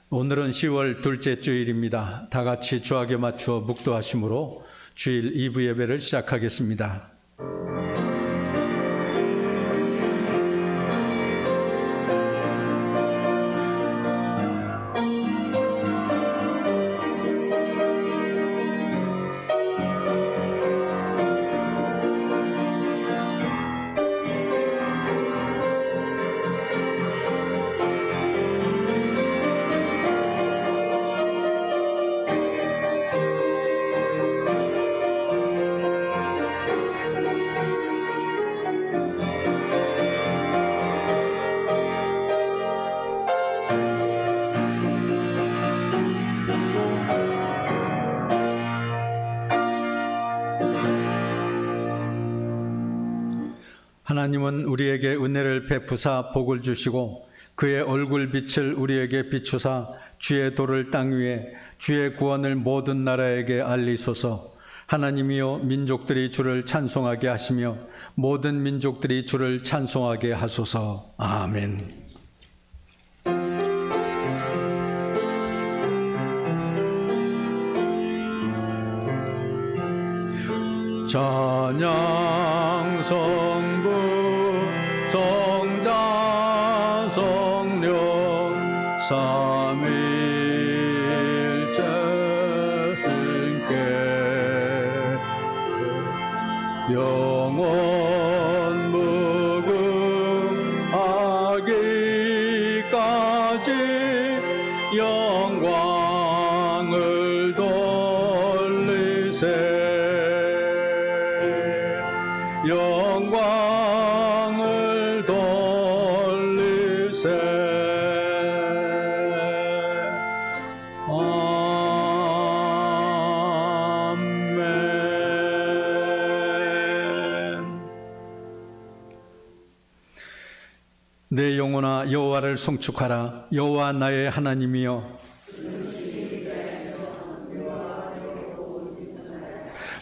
오늘은 10월 둘째 주일입니다. 다 같이 주학에 맞추어 묵도하심으로 주일 2부 예배를 시작하겠습니다. 하나님은 우리에게 은혜를 베푸사 복을 주시고 그의 얼굴 빛을 우리에게 비추사 주의 도를 땅 위에 주의 구원을 모든 나라에게 알리소서. 하나님이여 민족들이 주를 찬송하게 하시며 모든 민족들이 주를 찬송하게 하소서. 아멘. 찬양 성부 성자 성령 삼위일체 신께 영원 무궁하기까지 영광을 돌리세. 영광을 돌리세. 아멘. 내 영혼아 여호와를 송축하라. 여호와 나의 하나님이여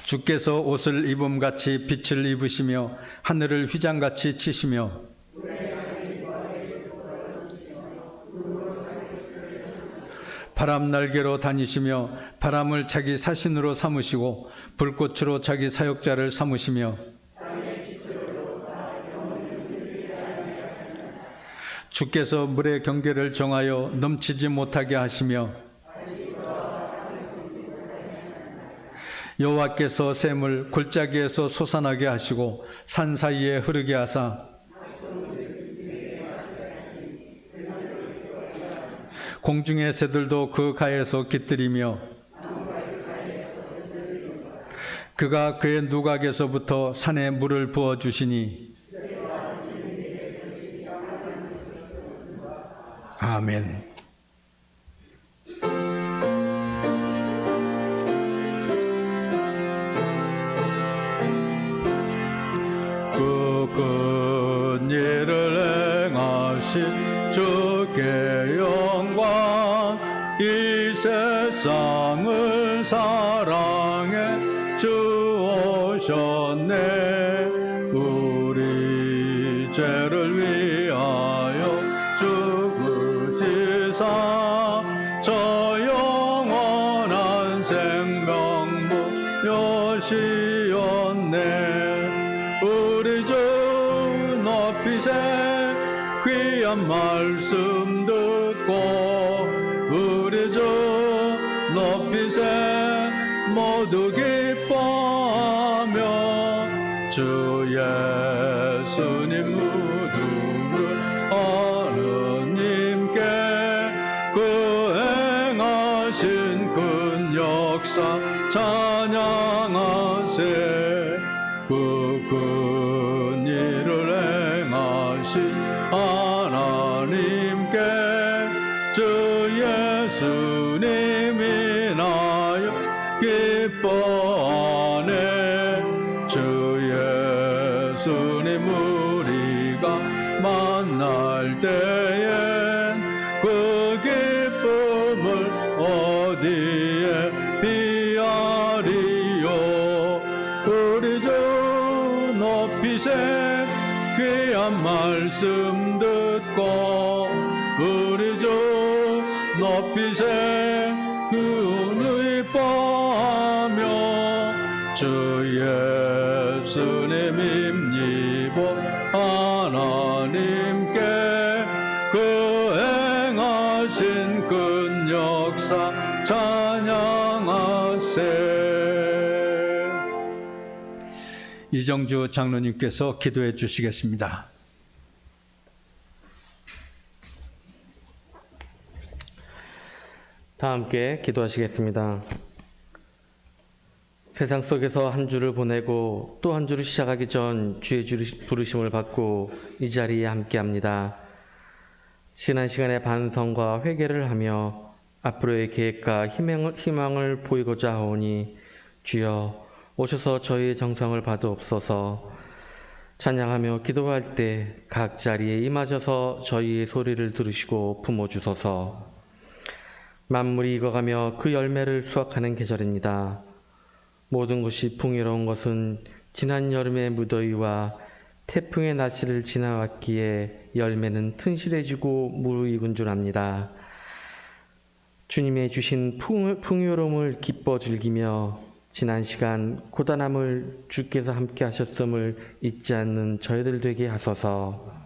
주께서 옷을 입음같이 빛을 입으시며 하늘을 휘장같이 치시며 바람 날개로 다니시며 바람을 자기 사신으로 삼으시고 불꽃으로 자기 사역자를 삼으시며 주께서 물의 경계를 정하여 넘치지 못하게 하시며 여호와께서 샘을 골짜기에서 솟아나게 하시고 산 사이에 흐르게 하사 공중의 새들도 그 가에서 깃들이며 그가 그의 누각에서부터 산에 물을 부어주시니 아멘. 큰 일을 행하신 주께 영광. 이 세상을 사랑해 주오셨네. 우리 죄를 위하여 죽으시사 저 영원한 생명무 여시었네. 우리 주 높이세. 귀한 말씀 듣고 우리 주 높이세. 모두 기뻐하며 주 예수님 무덤을 하느님께 그 행하신 큰 역사 찬양하세. 그 일을 행하신 하나님께 주 예수님 인하여 기뻐하네. 주 예수님 우리가 만날 때엔 그 기쁨을 어디에 비하리요. 우리 주 높이세. 귀한 말씀 듣고 우리 주 높이세 은의 뻐하며 주 예수님 임니보 하나님께 그 행하신 큰 역사 찬양하세. 이정주 장로님께서 기도해 주시겠습니다. 다 함께 기도하시겠습니다. 세상 속에서 한 주를 보내고 또 한 주를 시작하기 전 주의 부르심을 받고 이 자리에 함께합니다. 지난 시간에 반성과 회개를 하며 앞으로의 계획과 희망을 보이고자 하오니 주여 오셔서 저희의 정성을 받으옵소서. 찬양하며 기도할 때 각 자리에 임하셔서 저희의 소리를 들으시고 품어주소서. 만물이 익어가며 그 열매를 수확하는 계절입니다. 모든 것이 풍요로운 것은 지난 여름의 무더위와 태풍의 날씨를 지나왔기에 열매는 튼실해지고 무르익은 줄 압니다. 주님의 주신 풍요로움을 기뻐 즐기며 지난 시간 고단함을 주께서 함께 하셨음을 잊지 않는 저희들 되게 하소서.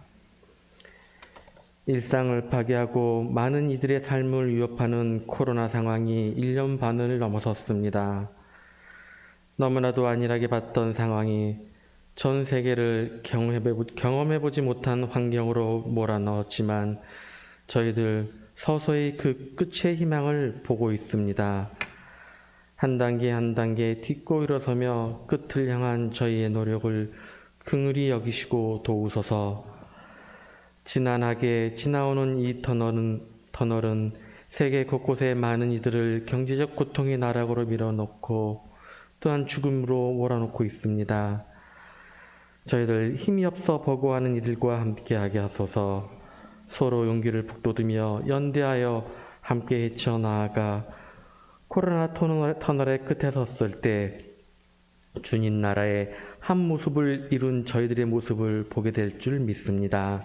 일상을 파괴하고 많은 이들의 삶을 위협하는 코로나 상황이 1년 반을 넘어섰습니다. 너무나도 안일하게 봤던 상황이 전 세계를 경험해보지 못한 환경으로 몰아넣었지만 저희들 서서히 그 끝의 희망을 보고 있습니다. 한 단계 한 단계 딛고 일어서며 끝을 향한 저희의 노력을 긍휼히 여기시고 도우소서. 지난하게 지나오는 이 터널은 세계 곳곳에 많은 이들을 경제적 고통의 나락으로 밀어넣고 또한 죽음으로 몰아넣고 있습니다. 저희들 힘이 없어 버거워하는 이들과 함께하게 하소서. 서로 용기를 북돋으며 연대하여 함께 헤쳐나아가 코로나 터널의 끝에 섰을 때 주님 나라의 한 모습을 이룬 저희들의 모습을 보게 될 줄 믿습니다.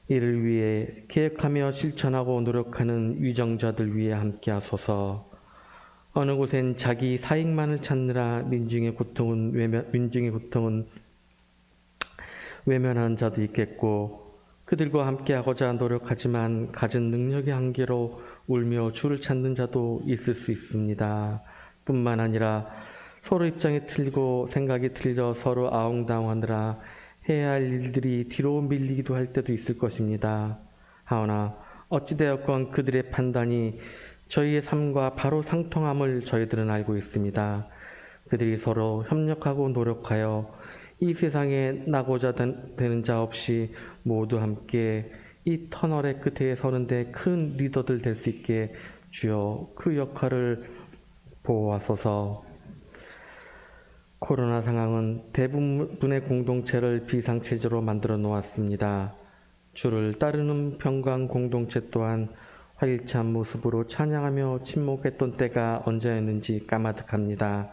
이를 위해 계획하며 실천하고 노력하는 위정자들 위해 함께 하소서. 어느 곳엔 자기 사익만을 찾느라 민중의 고통은 외면하는 자도 있겠고 그들과 함께하고자 노력하지만 가진 능력의 한계로 울며 주를 찾는 자도 있을 수 있습니다. 뿐만 아니라 서로 입장이 틀리고 생각이 틀려 서로 아웅다웅하느라 해야 할 일들이 뒤로 밀리기도 할 때도 있을 것입니다. 하오나 어찌되었건 그들의 판단이 저희의 삶과 바로 상통함을 저희들은 알고 있습니다. 그들이 서로 협력하고 노력하여 이 세상에 나고자 되는 자 없이 모두 함께 이 터널의 끝에 서는데 큰 리더들 될 수 있게 주여 그 역할을 보호하소서. 코로나 상황은 대부분의 공동체를 비상체제로 만들어 놓았습니다. 주를 따르는 평강 공동체 또한 활기찬 모습으로 찬양하며 침묵했던 때가 언제였는지 까마득합니다.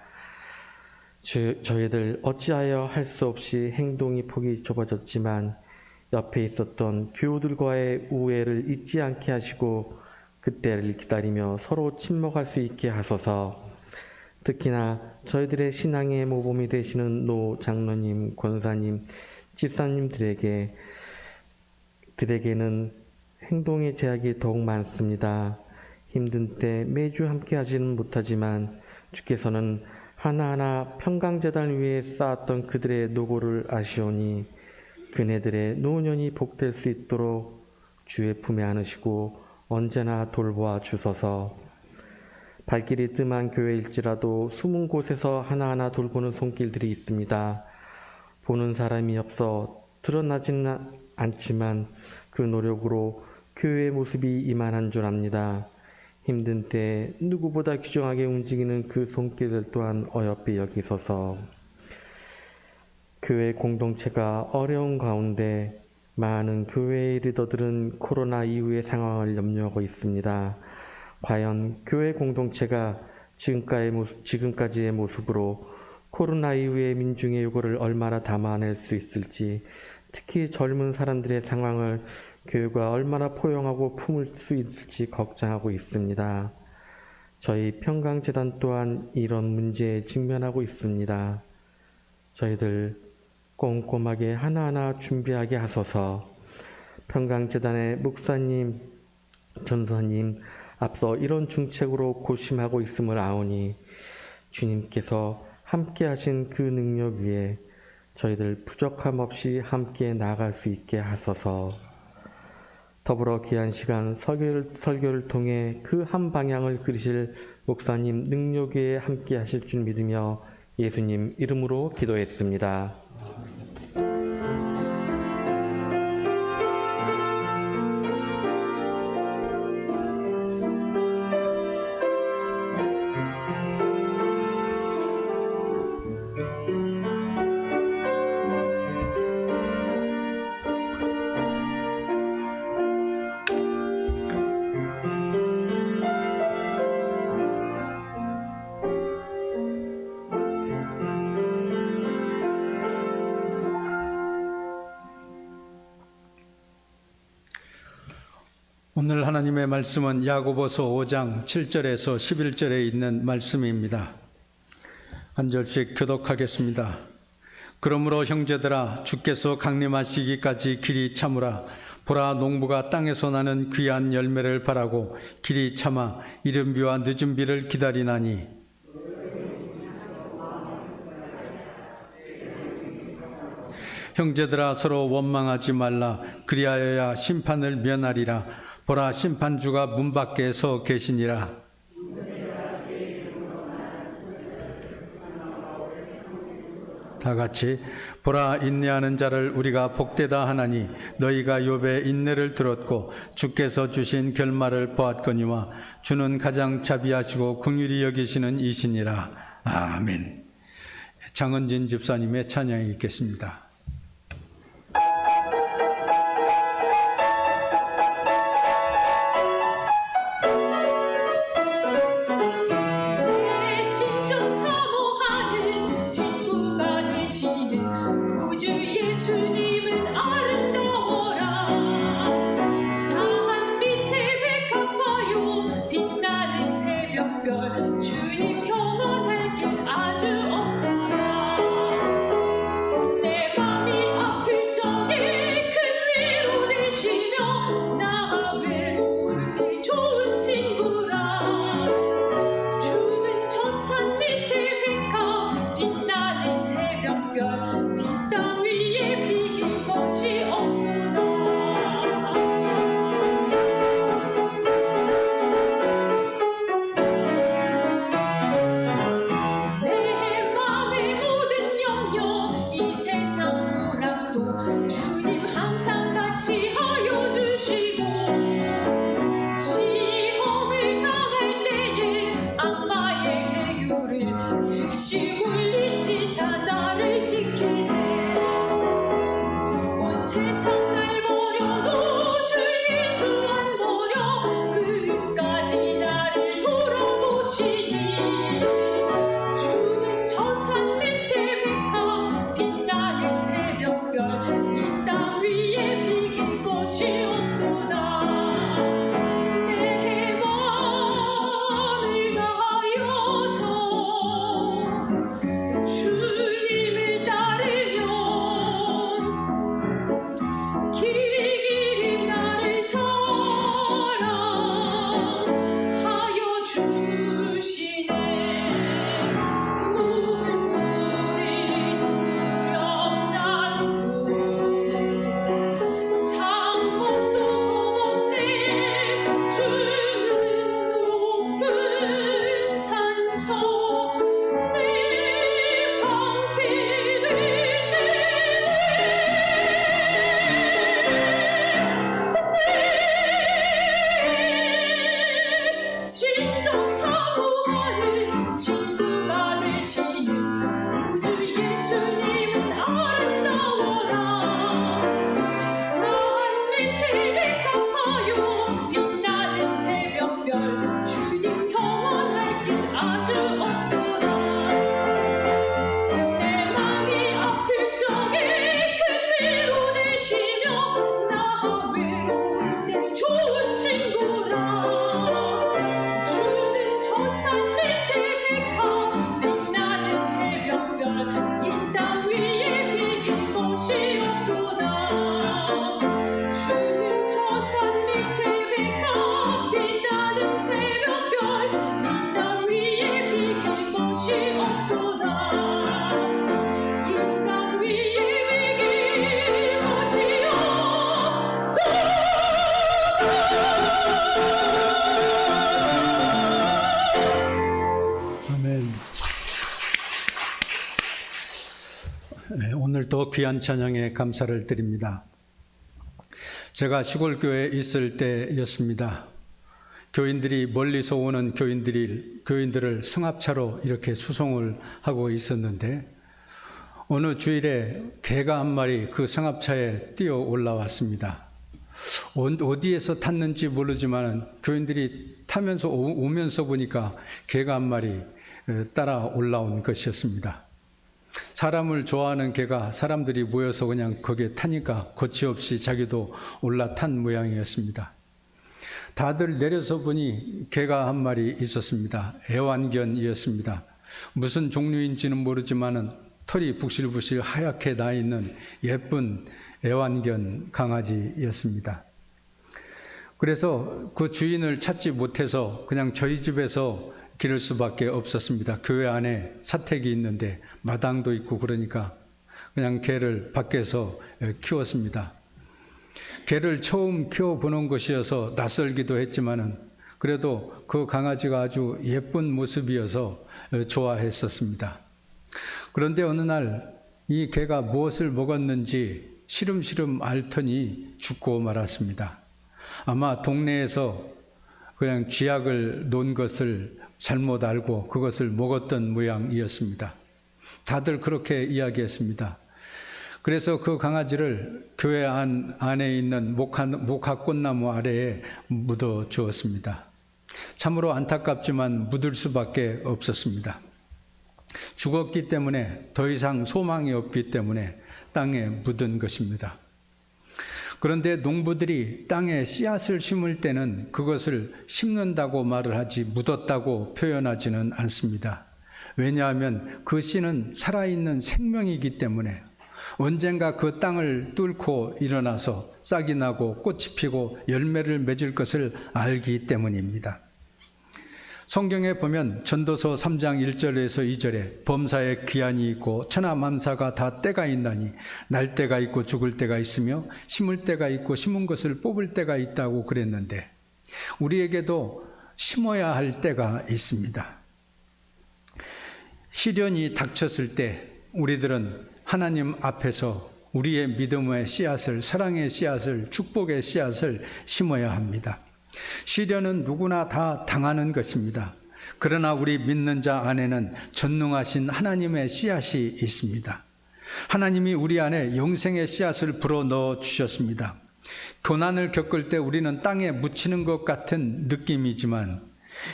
저희들 어찌하여 할 수 없이 행동이 폭이 좁아졌지만 옆에 있었던 교우들과의 우애를 잊지 않게 하시고 그때를 기다리며 서로 침묵할 수 있게 하소서. 특히나 저희들의 신앙의 모범이 되시는 노 장로님, 권사님, 집사님들에게는 행동의 제약이 더욱 많습니다. 힘든 때 매주 함께 하지는 못하지만 주께서는 하나하나 평강재단 위에 쌓았던 그들의 노고를 아시오니 그네들의 노년이 복될 수 있도록 주의 품에 안으시고 언제나 돌보아 주소서. 발길이 뜸한 교회일지라도 숨은 곳에서 하나하나 돌보는 손길들이 있습니다. 보는 사람이 없어 드러나지는 않지만 그 노력으로 교회의 모습이 이만한 줄 압니다. 힘든 때 누구보다 귀중하게 움직이는 그 손길들 또한 어여삐 여기소서. 교회 공동체가 어려운 가운데 많은 교회의 리더들은 코로나 이후의 상황을 염려하고 있습니다. 과연 교회 공동체가 지금까지의 모습으로 코로나 이후의 민중의 요구를 얼마나 담아낼 수 있을지, 특히 젊은 사람들의 상황을 교회가 얼마나 포용하고 품을 수 있을지 걱정하고 있습니다. 저희 평강재단 또한 이런 문제에 직면하고 있습니다. 저희들 꼼꼼하게 하나하나 준비하게 하소서. 평강재단의 목사님, 전사님 앞서 이런 중책으로 고심하고 있음을 아오니 주님께서 함께 하신 그 능력 위에 저희들 부족함 없이 함께 나아갈 수 있게 하소서. 더불어 귀한 시간 설교를 통해 그 한 방향을 그리실 목사님 능력 위에 함께 하실 줄 믿으며 예수님 이름으로 기도했습니다. 오늘 하나님의 말씀은 야고보서 5장 7절에서 11절에 있는 말씀입니다. 한 절씩 교독하겠습니다. 그러므로 형제들아 주께서 강림하시기까지 길이 참으라. 보라 농부가 땅에서 나는 귀한 열매를 바라고 길이 참아 이른 비와 늦은 비를 기다리나니 형제들아 서로 원망하지 말라. 그리하여야 심판을 면하리라. 보라 심판주가 문 밖에 서 계시니라. 다 같이 보라 인내하는 자를 우리가 복되다 하나니 너희가 욥의 인내를 들었고 주께서 주신 결말을 보았거니와 주는 가장 자비하시고 긍휼히 여기시는 이시니라. 아멘. 장은진 집사님의 찬양이 있겠습니다. 주님 평안할 길 아주 없도다. 내 오늘도 귀한 찬양에 감사를 드립니다. 제가 시골교회에 있을 때였습니다. 교인들이 멀리서 오는 교인들을 승합차로 이렇게 수송을 하고 있었는데 어느 주일에 개가 한 마리 그 승합차에 뛰어 올라왔습니다. 어디에서 탔는지 모르지만 교인들이 타면서 오면서 보니까 개가 한 마리 따라 올라온 것이었습니다. 사람을 좋아하는 개가 사람들이 모여서 그냥 거기에 타니까 거치없이 자기도 올라탄 모양이었습니다. 다들 내려서 보니 개가 한 마리 있었습니다. 애완견이었습니다. 무슨 종류인지는 모르지만 털이 북실북실 하얗게 나 있는 예쁜 애완견 강아지였습니다. 그래서 그 주인을 찾지 못해서 그냥 저희 집에서 기를 수밖에 없었습니다. 교회 안에 사택이 있는데 마당도 있고 그러니까 그냥 개를 밖에서 키웠습니다. 개를 처음 키워보는 것이어서 낯설기도 했지만은 그래도 그 강아지가 아주 예쁜 모습이어서 좋아했었습니다. 그런데 어느 날 이 개가 무엇을 먹었는지 시름시름 앓더니 죽고 말았습니다. 아마 동네에서 그냥 쥐약을 놓은 것을 잘못 알고 그것을 먹었던 모양이었습니다. 다들 그렇게 이야기했습니다. 그래서 그 강아지를 교회 안에 있는 목화꽃나무 아래에 묻어 주었습니다. 참으로 안타깝지만 묻을 수밖에 없었습니다. 죽었기 때문에 더 이상 소망이 없기 때문에 땅에 묻은 것입니다. 그런데 농부들이 땅에 씨앗을 심을 때는 그것을 심는다고 말을 하지 묻었다고 표현하지는 않습니다. 왜냐하면 그 씨는 살아있는 생명이기 때문에 언젠가 그 땅을 뚫고 일어나서 싹이 나고 꽃이 피고 열매를 맺을 것을 알기 때문입니다. 성경에 보면 전도서 3장 1절에서 2절에 범사에 기한이 있고 천하만사가 다 때가 있나니 날 때가 있고 죽을 때가 있으며 심을 때가 있고 심은 것을 뽑을 때가 있다고 그랬는데 우리에게도 심어야 할 때가 있습니다. 시련이 닥쳤을 때 우리들은 하나님 앞에서 우리의 믿음의 씨앗을, 사랑의 씨앗을, 축복의 씨앗을 심어야 합니다. 시련은 누구나 다 당하는 것입니다. 그러나 우리 믿는 자 안에는 전능하신 하나님의 씨앗이 있습니다. 하나님이 우리 안에 영생의 씨앗을 불어넣어 주셨습니다. 고난을 겪을 때 우리는 땅에 묻히는 것 같은 느낌이지만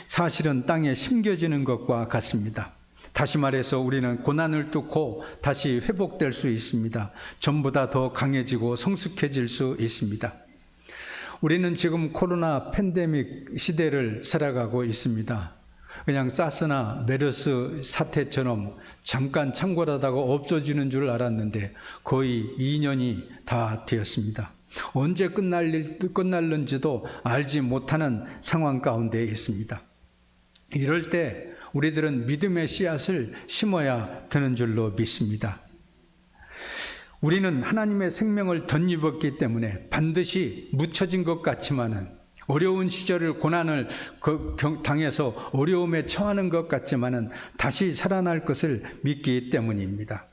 사실은 땅에 심겨지는 것과 같습니다. 다시 말해서 우리는 고난을 뚫고 다시 회복될 수 있습니다. 전보다 더 강해지고 성숙해질 수 있습니다. 우리는 지금 코로나 팬데믹 시대를 살아가고 있습니다. 그냥 사스나 메르스 사태처럼 잠깐 창궐하다가 없어지는 줄 알았는데 거의 2년이 다 되었습니다. 언제 끝날는지도 알지 못하는 상황 가운데 있습니다. 이럴 때 우리들은 믿음의 씨앗을 심어야 되는 줄로 믿습니다. 우리는 하나님의 생명을 덧입었기 때문에 반드시 묻혀진 것 같지만은 어려운 시절을 고난을 당해서 어려움에 처하는 것 같지만은 다시 살아날 것을 믿기 때문입니다.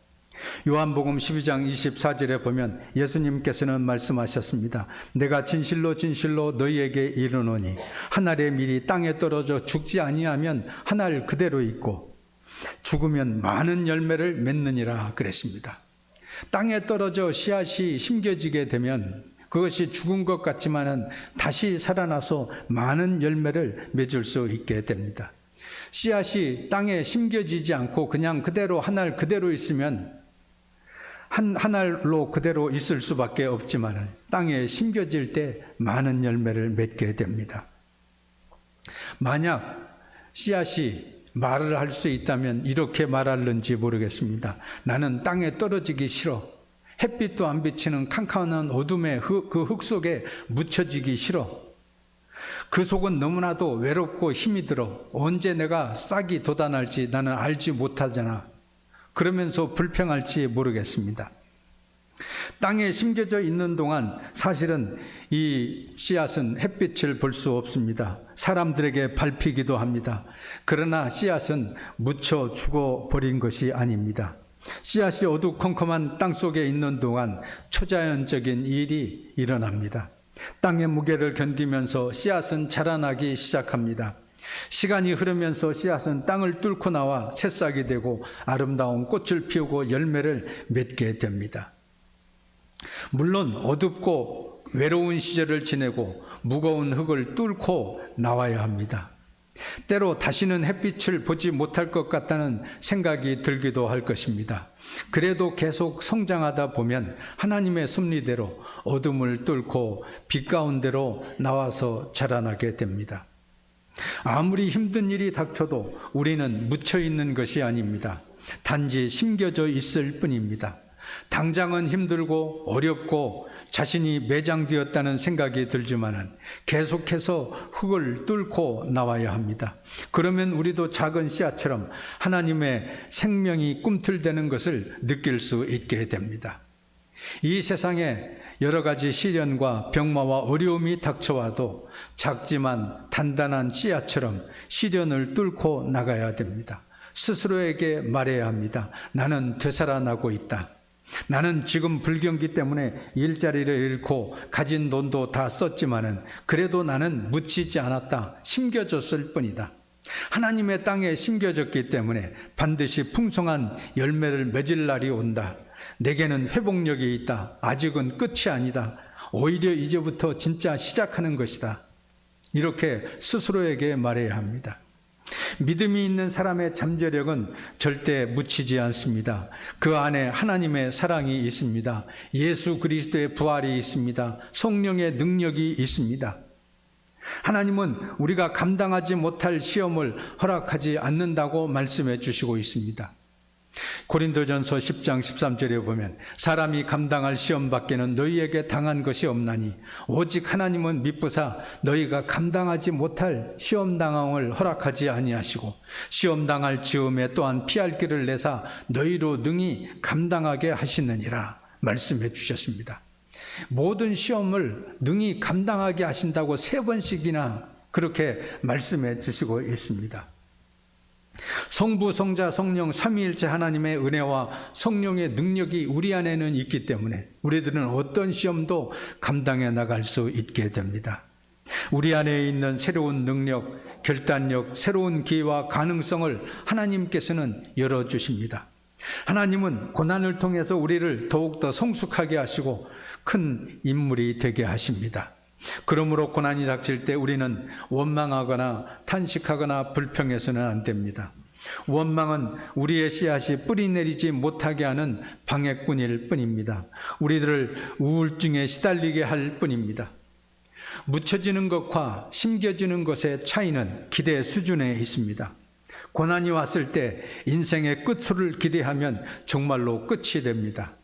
요한복음 12장 24절에 보면 예수님께서는 말씀하셨습니다. 내가 진실로 진실로 너희에게 이르노니 한 알의 밀이 땅에 떨어져 죽지 아니하면 한 알 그대로 있고 죽으면 많은 열매를 맺느니라 그랬습니다. 땅에 떨어져 씨앗이 심겨지게 되면 그것이 죽은 것 같지만은 다시 살아나서 많은 열매를 맺을 수 있게 됩니다. 씨앗이 땅에 심겨지지 않고 그냥 그대로 한 알 그대로 있으면 한 알로 그대로 있을 수밖에 없지만은 땅에 심겨질 때 많은 열매를 맺게 됩니다. 만약 씨앗이 말을 할 수 있다면 이렇게 말할는지 모르겠습니다. 나는 땅에 떨어지기 싫어. 햇빛도 안 비치는 캄캄한 어둠의 그 흙 속에 묻혀지기 싫어. 그 속은 너무나도 외롭고 힘이 들어. 언제 내가 싹이 돋아날지 나는 알지 못하잖아. 그러면서 불평할지 모르겠습니다. 땅에 심겨져 있는 동안 사실은 이 씨앗은 햇빛을 볼 수 없습니다. 사람들에게 밟히기도 합니다. 그러나 씨앗은 묻혀 죽어버린 것이 아닙니다. 씨앗이 어두컴컴한 땅 속에 있는 동안 초자연적인 일이 일어납니다. 땅의 무게를 견디면서 씨앗은 자라나기 시작합니다. 시간이 흐르면서 씨앗은 땅을 뚫고 나와 새싹이 되고 아름다운 꽃을 피우고 열매를 맺게 됩니다. 물론 어둡고 외로운 시절을 지내고 무거운 흙을 뚫고 나와야 합니다. 때로 다시는 햇빛을 보지 못할 것 같다는 생각이 들기도 할 것입니다. 그래도 계속 성장하다 보면 하나님의 섭리대로 어둠을 뚫고 빛 가운데로 나와서 자라나게 됩니다. 아무리 힘든 일이 닥쳐도 우리는 묻혀 있는 것이 아닙니다. 단지 심겨져 있을 뿐입니다. 당장은 힘들고 어렵고 자신이 매장되었다는 생각이 들지만은 계속해서 흙을 뚫고 나와야 합니다. 그러면 우리도 작은 씨앗처럼 하나님의 생명이 꿈틀대는 것을 느낄 수 있게 됩니다. 이 세상에 여러 가지 시련과 병마와 어려움이 닥쳐와도 작지만 단단한 씨앗처럼 시련을 뚫고 나가야 됩니다. 스스로에게 말해야 합니다. 나는 되살아나고 있다. 나는 지금 불경기 때문에 일자리를 잃고 가진 돈도 다 썼지만은 그래도 나는 묻히지 않았다. 심겨졌을 뿐이다. 하나님의 땅에 심겨졌기 때문에 반드시 풍성한 열매를 맺을 날이 온다. 내게는 회복력이 있다. 아직은 끝이 아니다. 오히려 이제부터 진짜 시작하는 것이다. 이렇게 스스로에게 말해야 합니다. 믿음이 있는 사람의 잠재력은 절대 묻히지 않습니다. 그 안에 하나님의 사랑이 있습니다. 예수 그리스도의 부활이 있습니다. 성령의 능력이 있습니다. 하나님은 우리가 감당하지 못할 시험을 허락하지 않는다고 말씀해 주시고 있습니다. 고린도전서 10장 13절에 보면 사람이 감당할 시험 밖에는 너희에게 당한 것이 없나니 오직 하나님은 미쁘사 너희가 감당하지 못할 시험 당함을 허락하지 아니하시고 시험 당할 즈음에 또한 피할 길을 내사 너희로 능히 감당하게 하시느니라 말씀해 주셨습니다. 모든 시험을 능히 감당하게 하신다고 3번씩이나 그렇게 말씀해 주시고 있습니다. 성부, 성자, 성령 삼위일체 하나님의 은혜와 성령의 능력이 우리 안에는 있기 때문에 우리들은 어떤 시험도 감당해 나갈 수 있게 됩니다. 우리 안에 있는 새로운 능력, 결단력, 새로운 기회와 가능성을 하나님께서는 열어주십니다. 하나님은 고난을 통해서 우리를 더욱더 성숙하게 하시고 큰 인물이 되게 하십니다. 그러므로 고난이 닥칠 때 우리는 원망하거나 탄식하거나 불평해서는 안 됩니다. 원망은 우리의 씨앗이 뿌리 내리지 못하게 하는 방해꾼일 뿐입니다. 우리들을 우울증에 시달리게 할 뿐입니다. 묻혀지는 것과 심겨지는 것의 차이는 기대 수준에 있습니다. 고난이 왔을 때 인생의 끝을 기대하면 정말로 끝이 됩니다.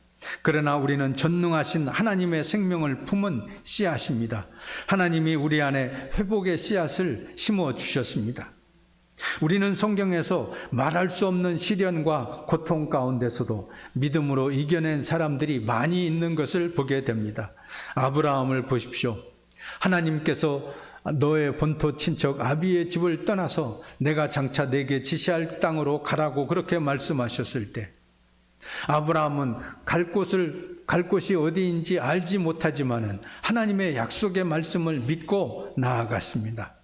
그러나 우리는 전능하신 하나님의 생명을 품은 씨앗입니다. 하나님이 우리 안에 회복의 씨앗을 심어주셨습니다. 우리는 성경에서 말할 수 없는 시련과 고통 가운데서도 믿음으로 이겨낸 사람들이 많이 있는 것을 보게 됩니다. 아브라함을 보십시오. 하나님께서 너의 본토 친척 아비의 집을 떠나서 내가 장차 내게 지시할 땅으로 가라고 그렇게 말씀하셨을 때 아브라함은 갈 곳이 어디인지 알지 못하지만은 하나님의 약속의 말씀을 믿고 나아갔습니다.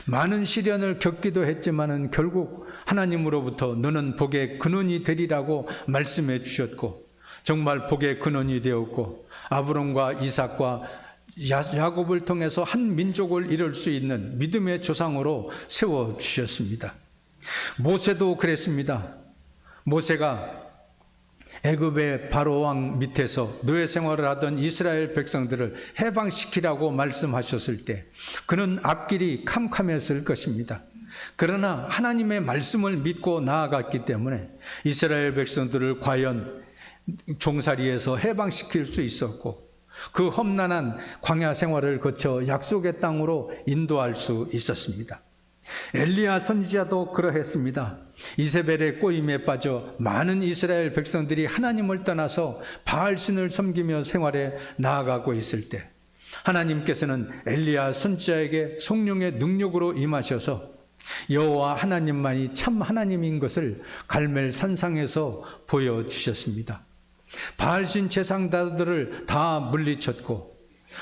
많은 시련을 겪기도 했지만은 결국 하나님으로부터 너는 복의 근원이 되리라고 말씀해 주셨고 정말 복의 근원이 되었고 아브람과 이삭과 야곱을 통해서 한 민족을 이룰 수 있는 믿음의 조상으로 세워 주셨습니다. 모세도 그랬습니다. 모세가 애굽의 바로 왕 밑에서 노예 생활을 하던 이스라엘 백성들을 해방시키라고 말씀하셨을 때 그는 앞길이 캄캄했을 것입니다. 그러나 하나님의 말씀을 믿고 나아갔기 때문에 이스라엘 백성들을 과연 종살이에서 해방시킬 수 있었고 그 험난한 광야 생활을 거쳐 약속의 땅으로 인도할 수 있었습니다. 엘리야 선지자도 그러했습니다. 이세벨의 꼬임에 빠져 많은 이스라엘 백성들이 하나님을 떠나서 바알신을 섬기며 생활에 나아가고 있을 때 하나님께서는 엘리야 선지자에게 성령의 능력으로 임하셔서 여호와 하나님만이 참 하나님인 것을 갈멜 산상에서 보여주셨습니다. 바알신 제사장들을 다 물리쳤고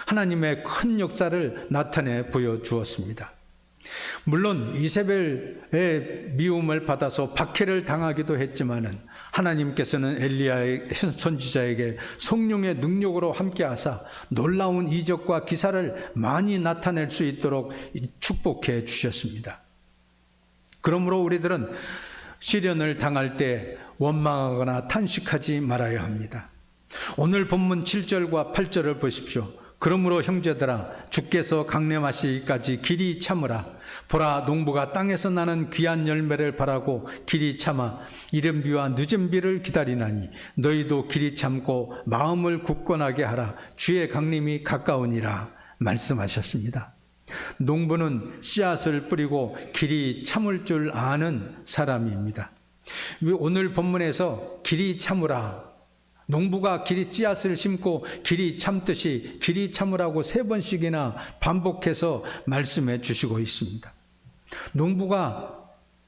하나님의 큰 역사를 나타내 보여주었습니다. 물론 이세벨의 미움을 받아서 박해를 당하기도 했지만은 하나님께서는 엘리야의 선지자에게 성령의 능력으로 함께하사 놀라운 이적과 기사를 많이 나타낼 수 있도록 축복해 주셨습니다. 그러므로 우리들은 시련을 당할 때 원망하거나 탄식하지 말아야 합니다. 오늘 본문 7절과 8절을 보십시오. 그러므로 형제들아 주께서 강림하시기까지 길이 참으라. 보라 농부가 땅에서 나는 귀한 열매를 바라고 길이 참아 이른 비와 늦은 비를 기다리나니 너희도 길이 참고 마음을 굳건하게 하라. 주의 강림이 가까우니라 말씀하셨습니다. 농부는 씨앗을 뿌리고 길이 참을 줄 아는 사람입니다. 오늘 본문에서 길이 참으라, 농부가 길이 씨앗을 심고 길이 참듯이 길이 참으라고 3번씩이나 반복해서 말씀해 주시고 있습니다. 농부가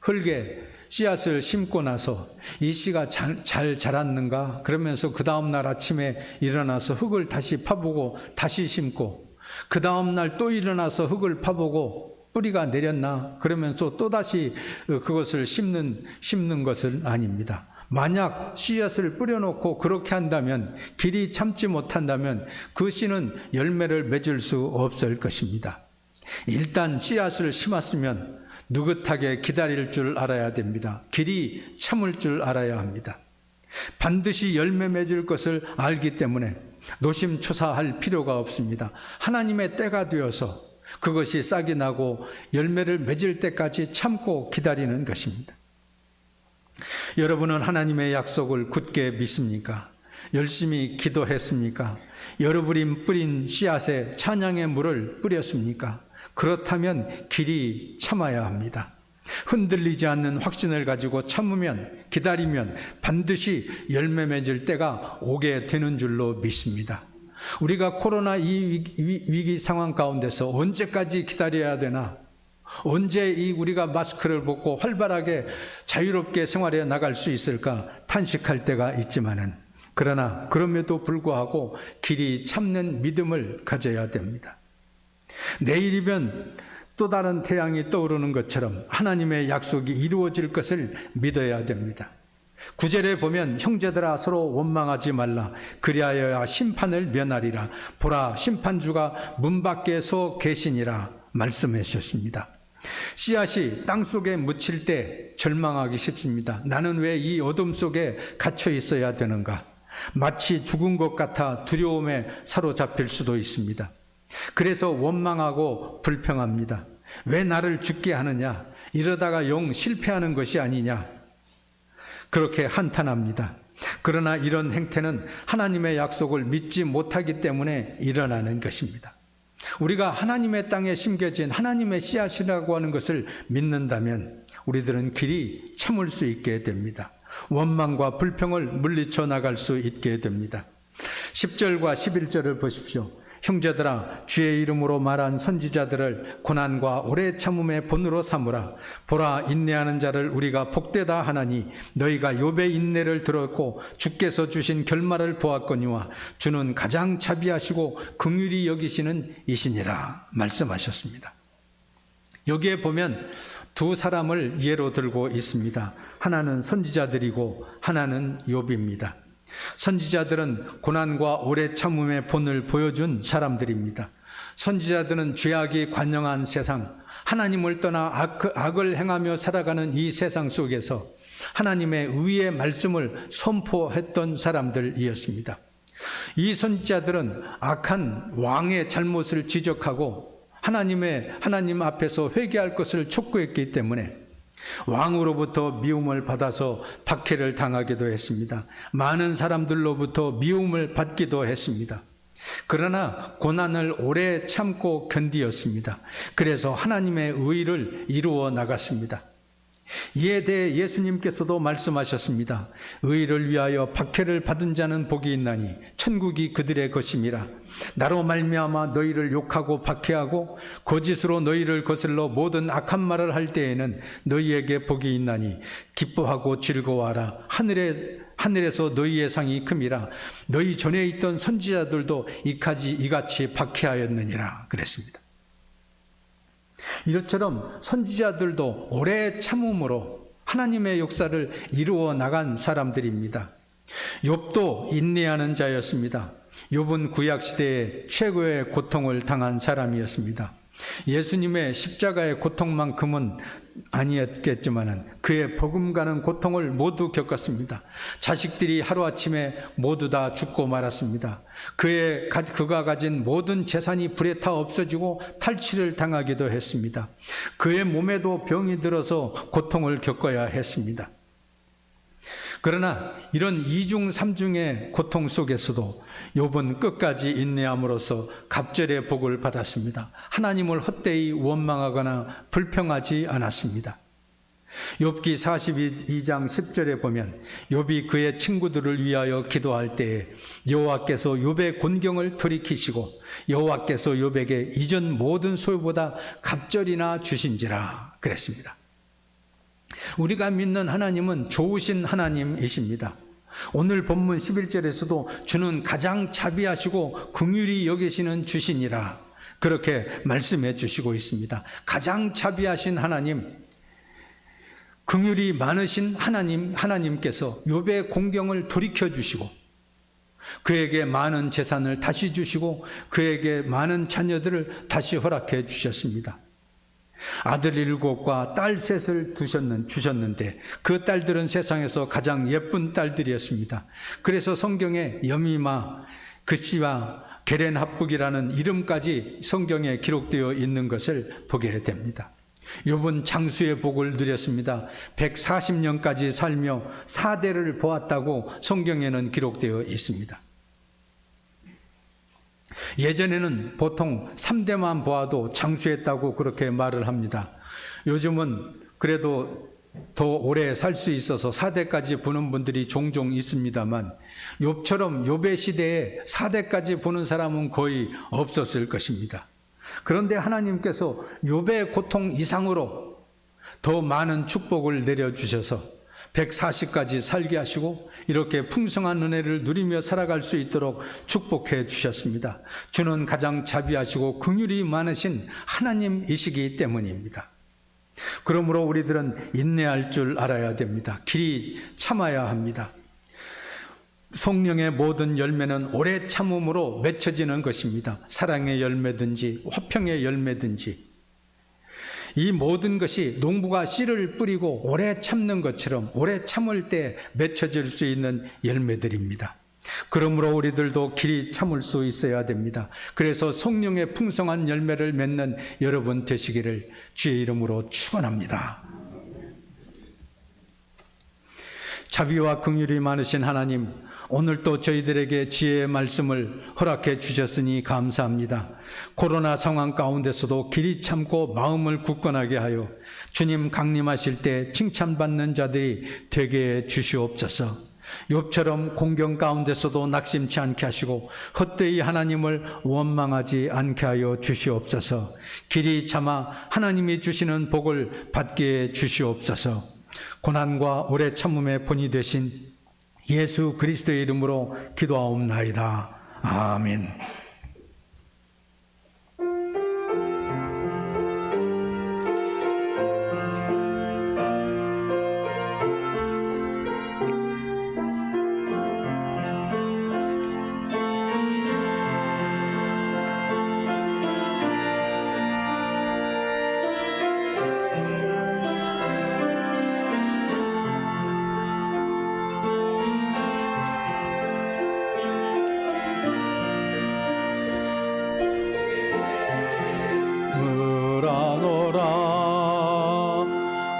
흙에 씨앗을 심고 나서 이 씨가 잘 자랐는가 그러면서 그 다음날 아침에 일어나서 흙을 다시 파보고 다시 심고 그 다음날 또 일어나서 흙을 파보고 뿌리가 내렸나 그러면서 또다시 그것을 심는 것은 아닙니다. 만약 씨앗을 뿌려놓고 그렇게 한다면 길이 참지 못한다면 그 씨는 열매를 맺을 수 없을 것입니다. 일단 씨앗을 심었으면 느긋하게 기다릴 줄 알아야 됩니다. 길이 참을 줄 알아야 합니다. 반드시 열매 맺을 것을 알기 때문에 노심초사할 필요가 없습니다. 하나님의 때가 되어서 그것이 싹이 나고 열매를 맺을 때까지 참고 기다리는 것입니다. 여러분은 하나님의 약속을 굳게 믿습니까? 열심히 기도했습니까? 여러분이 뿌린 씨앗에 찬양의 물을 뿌렸습니까? 그렇다면 길이 참아야 합니다. 흔들리지 않는 확신을 가지고 참으면 기다리면 반드시 열매 맺을 때가 오게 되는 줄로 믿습니다. 우리가 코로나 이 위기 상황 가운데서 언제까지 기다려야 되나? 언제 우리가 마스크를 벗고 활발하게 자유롭게 생활해 나갈 수 있을까 탄식할 때가 있지만은 그러나 그럼에도 불구하고 길이 참는 믿음을 가져야 됩니다. 내일이면 또 다른 태양이 떠오르는 것처럼 하나님의 약속이 이루어질 것을 믿어야 됩니다. 9절에 보면 형제들아 서로 원망하지 말라. 그리하여야 심판을 면하리라. 보라 심판주가 문 밖에 서 계시니라 말씀해 주셨습니다. 씨앗이 땅 속에 묻힐 때 절망하기 쉽습니다. 나는 왜 이 어둠 속에 갇혀 있어야 되는가? 마치 죽은 것 같아 두려움에 사로잡힐 수도 있습니다. 그래서 원망하고 불평합니다. 왜 나를 죽게 하느냐? 이러다가 영 실패하는 것이 아니냐? 그렇게 한탄합니다. 그러나 이런 행태는 하나님의 약속을 믿지 못하기 때문에 일어나는 것입니다. 우리가 하나님의 땅에 심겨진 하나님의 씨앗이라고 하는 것을 믿는다면 우리들은 길이 참을 수 있게 됩니다. 원망과 불평을 물리쳐 나갈 수 있게 됩니다. 10절과 11절을 보십시오. 형제들아 주의 이름으로 말한 선지자들을 고난과 오래 참음의 본으로 삼으라. 보라 인내하는 자를 우리가 복되다 하나니 너희가 욥의 인내를 들었고 주께서 주신 결말을 보았거니와 주는 가장 자비하시고 긍휼히 여기시는 이시니라 말씀하셨습니다. 여기에 보면 두 사람을 예로 들고 있습니다. 하나는 선지자들이고 하나는 욥입니다. 선지자들은 고난과 오래 참음의 본을 보여준 사람들입니다. 선지자들은 죄악이 관영한 세상, 하나님을 떠나 악을 행하며 살아가는 이 세상 속에서 하나님의 의의 말씀을 선포했던 사람들이었습니다. 이 선지자들은 악한 왕의 잘못을 지적하고 하나님 앞에서 회개할 것을 촉구했기 때문에 왕으로부터 미움을 받아서 박해를 당하기도 했습니다. 많은 사람들로부터 미움을 받기도 했습니다. 그러나 고난을 오래 참고 견디었습니다. 그래서 하나님의 의를 이루어 나갔습니다. 이에 대해 예수님께서도 말씀하셨습니다. 의를 위하여 박해를 받은 자는 복이 있나니 천국이 그들의 것임이라. 나로 말미암아 너희를 욕하고 박해하고 거짓으로 너희를 거슬러 모든 악한 말을 할 때에는 너희에게 복이 있나니 기뻐하고 즐거워하라. 하늘에서 너희의 상이 큼이라. 너희 전에 있던 선지자들도 이같이 박해하였느니라 그랬습니다. 이것처럼 선지자들도 오래 참음으로 하나님의 역사를 이루어 나간 사람들입니다. 욥도 인내하는 자였습니다. 욥은 구약 시대에 최고의 고통을 당한 사람이었습니다. 예수님의 십자가의 고통만큼은 아니었겠지만 그의 버금가는 고통을 모두 겪었습니다. 자식들이 하루아침에 모두 다 죽고 말았습니다. 그가 가진 모든 재산이 불에 타 없어지고 탈취를 당하기도 했습니다. 그의 몸에도 병이 들어서 고통을 겪어야 했습니다. 그러나 이런 이중삼중의 고통 속에서도 욥은 끝까지 인내함으로써 갑절의 복을 받았습니다. 하나님을 헛되이 원망하거나 불평하지 않았습니다. 욥기 42장 10절에 보면 욥이 그의 친구들을 위하여 기도할 때에 여호와께서 욥의 곤경을 돌이키시고 여호와께서 욥에게 이전 모든 소유보다 갑절이나 주신지라 그랬습니다. 우리가 믿는 하나님은 좋으신 하나님이십니다. 오늘 본문 11절에서도 주는 가장 자비하시고 긍휼히 여기시는 주시니라 그렇게 말씀해 주시고 있습니다. 가장 자비하신 하나님, 긍휼이 많으신 하나님께서 욥의 공경을 돌이켜 주시고 그에게 많은 재산을 다시 주시고 그에게 많은 자녀들을 다시 허락해 주셨습니다. 아들 7과 딸 3을 주셨는데 그 딸들은 세상에서 가장 예쁜 딸들이었습니다. 그래서 성경에 여미마, 그시와 게렌합북이라는 이름까지 성경에 기록되어 있는 것을 보게 됩니다. 욥은 장수의 복을 누렸습니다. 140년까지 살며 4대를 보았다고 성경에는 기록되어 있습니다. 예전에는 보통 3대만 보아도 장수했다고 그렇게 말을 합니다. 요즘은 그래도 더 오래 살 수 있어서 4대까지 보는 분들이 종종 있습니다만 욥처럼 욥의 시대에 4대까지 보는 사람은 거의 없었을 것입니다. 그런데 하나님께서 욥의 고통 이상으로 더 많은 축복을 내려주셔서 140까지 살게 하시고 이렇게 풍성한 은혜를 누리며 살아갈 수 있도록 축복해 주셨습니다. 주는 가장 자비하시고 긍휼이 많으신 하나님이시기 때문입니다. 그러므로 우리들은 인내할 줄 알아야 됩니다. 길이 참아야 합니다. 성령의 모든 열매는 오래 참음으로 맺혀지는 것입니다. 사랑의 열매든지 화평의 열매든지 이 모든 것이 농부가 씨를 뿌리고 오래 참는 것처럼 오래 참을 때 맺혀질 수 있는 열매들입니다. 그러므로 우리들도 길이 참을 수 있어야 됩니다. 그래서 성령의 풍성한 열매를 맺는 여러분 되시기를 주의 이름으로 축원합니다. 자비와 긍휼이 많으신 하나님, 오늘도 저희들에게 지혜의 말씀을 허락해 주셨으니 감사합니다. 코로나 상황 가운데서도 길이 참고 마음을 굳건하게 하여 주님 강림하실 때 칭찬받는 자들이 되게 해 주시옵소서. 욥처럼 공경 가운데서도 낙심치 않게 하시고 헛되이 하나님을 원망하지 않게 하여 주시옵소서. 길이 참아 하나님이 주시는 복을 받게 해 주시옵소서. 고난과 오래 참음의 본이 되신 예수 그리스도의 이름으로 기도하옵나이다. 아멘.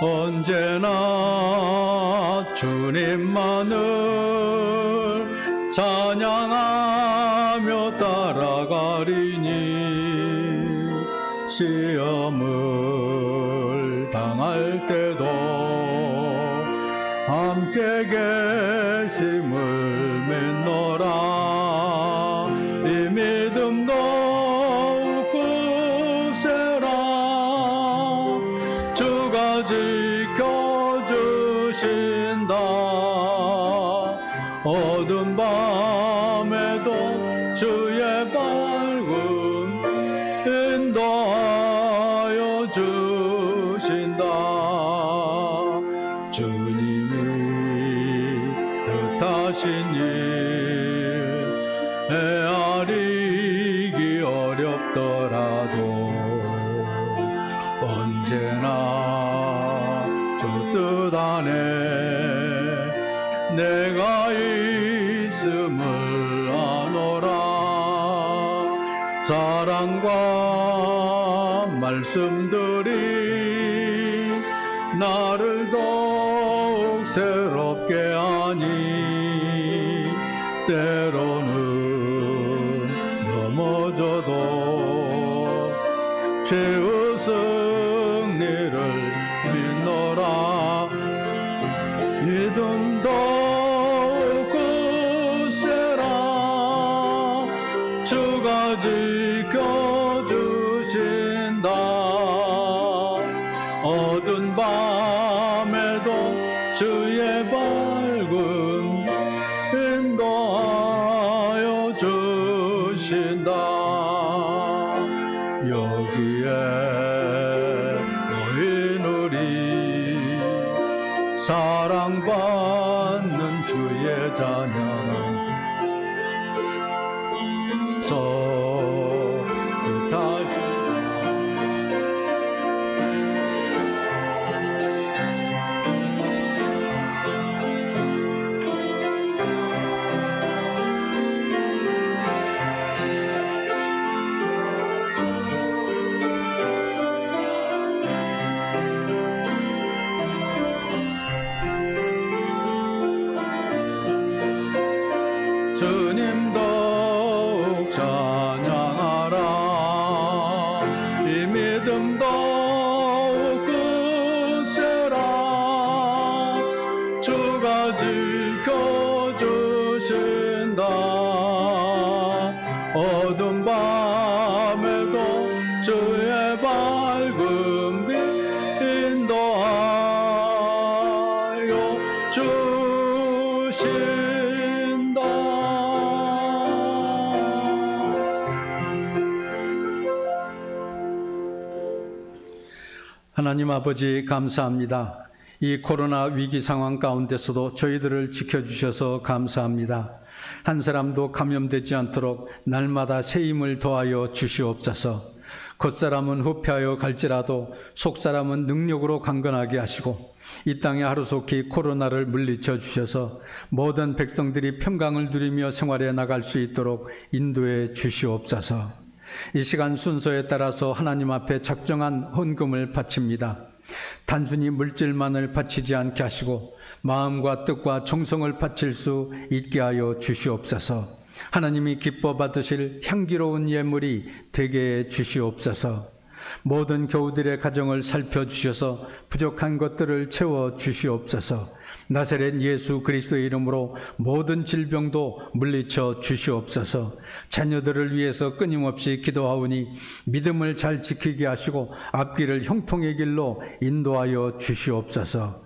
언제나 주님만을 찬양하며 따라가리니 시험을 당할 때도 함께 계심을 믿노라. 이 믿음 더욱 굳세라. 주가 지켜주신다. 어두운 밤에도 주의 밝음 인도하여 주신다. 주님이 뜻하신 일 헤아리기 어렵더라도 언제나 주 뜻 안에 내가 있음을 아노라. 사랑과 말씀들이 나를 더욱 새롭게 하니 때로는 넘어져도 최후 승리를 믿노라. 믿음 더욱 굳세라. 주가 지켜주신다. 어두운 밤에도 주의 밝음 인도하여 주신다. 여기에 모인 우리 사랑받는 주의 자녀 저 뜻하신 주님 더욱 찬양하라. 이 믿음 더욱 굳세라. 주가 지켜주신다. 어두운 밤에도 주의 밝음 인도하여 주신다. 하나님 아버지 감사합니다. 이 코로나 위기 상황 가운데서도 저희들을 지켜주셔서 감사합니다. 한 사람도 감염되지 않도록 날마다 새 힘을 더하여 주시옵소서. 겉사람은 후패하여 갈지라도 속사람은 능력으로 강건하게 하시고 이 땅에 하루속히 코로나를 물리쳐 주셔서 모든 백성들이 평강을 누리며 생활해 나갈 수 있도록 인도해 주시옵소서. 이 시간 순서에 따라서 하나님 앞에 적정한 헌금을 바칩니다. 단순히 물질만을 바치지 않게 하시고 마음과 뜻과 정성을 바칠 수 있게 하여 주시옵소서. 하나님이 기뻐 받으실 향기로운 예물이 되게 해 주시옵소서. 모든 교우들의 가정을 살펴주셔서 부족한 것들을 채워주시옵소서. 나사렛 예수 그리스도의 이름으로 모든 질병도 물리쳐 주시옵소서. 자녀들을 위해서 끊임없이 기도하오니 믿음을 잘 지키게 하시고 앞길을 형통의 길로 인도하여 주시옵소서.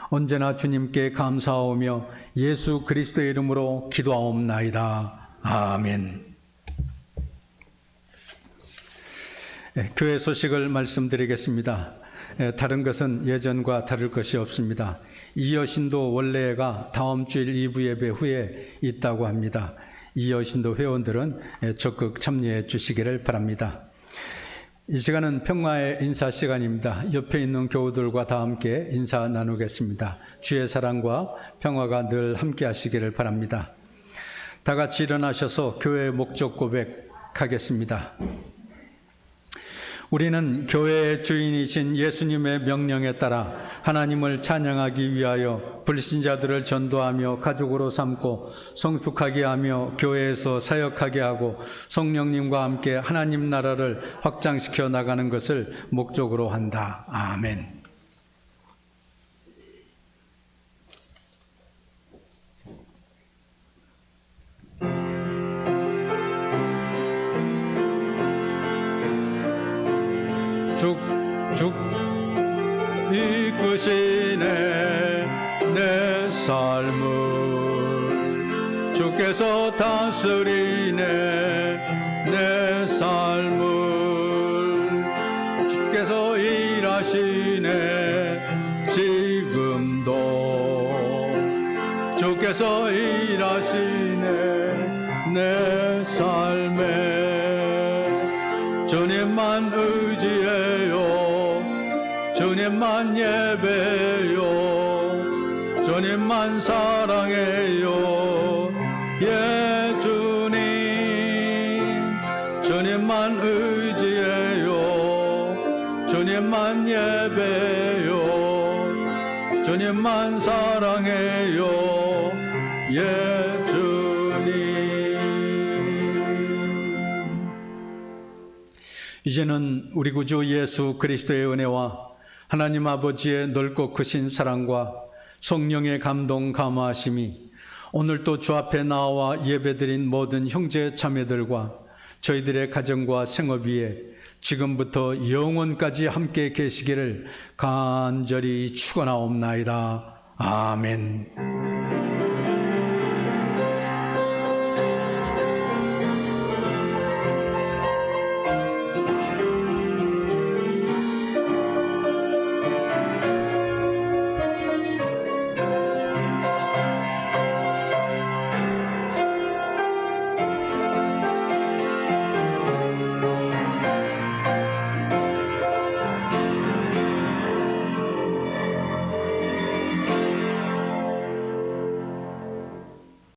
언제나 주님께 감사하오며 예수 그리스도의 이름으로 기도하옵나이다. 아멘. 교회 소식을 말씀드리겠습니다. 다른 것은 예전과 다를 것이 없습니다. 이여신도 원래가 다음 주일 2부 예배 후에 있다고 합니다. 이여신도 회원들은 적극 참여해 주시기를 바랍니다. 이 시간은 평화의 인사 시간입니다. 옆에 있는 교우들과 다 함께 인사 나누겠습니다. 주의 사랑과 평화가 늘 함께 하시기를 바랍니다. 다 같이 일어나셔서 교회의 목적 고백하겠습니다. 우리는 교회의 주인이신 예수님의 명령에 따라 하나님을 찬양하기 위하여 불신자들을 전도하며 가족으로 삼고 성숙하게 하며 교회에서 사역하게 하고 성령님과 함께 하나님 나라를 확장시켜 나가는 것을 목적으로 한다. 아멘. 쭉쭉 이끄시네 내 삶을 주께서 다스리네 내 삶을 주께서 일하시네 지금도 주께서 일하시네 내 삶에 주님만 의지해요 주님만 예배요 주님만 사랑해요 예 주님 주님만 의지해요 주님만 예배요 주님만 사랑해요 예 주님. 이제는 우리 구주 예수 그리스도의 은혜와 하나님 아버지의 넓고 크신 사랑과 성령의 감동 감화하심이 오늘도 주 앞에 나와 예배드린 모든 형제 자매들과 저희들의 가정과 생업 위에 지금부터 영원까지 함께 계시기를 간절히 축원하옵나이다. 아멘.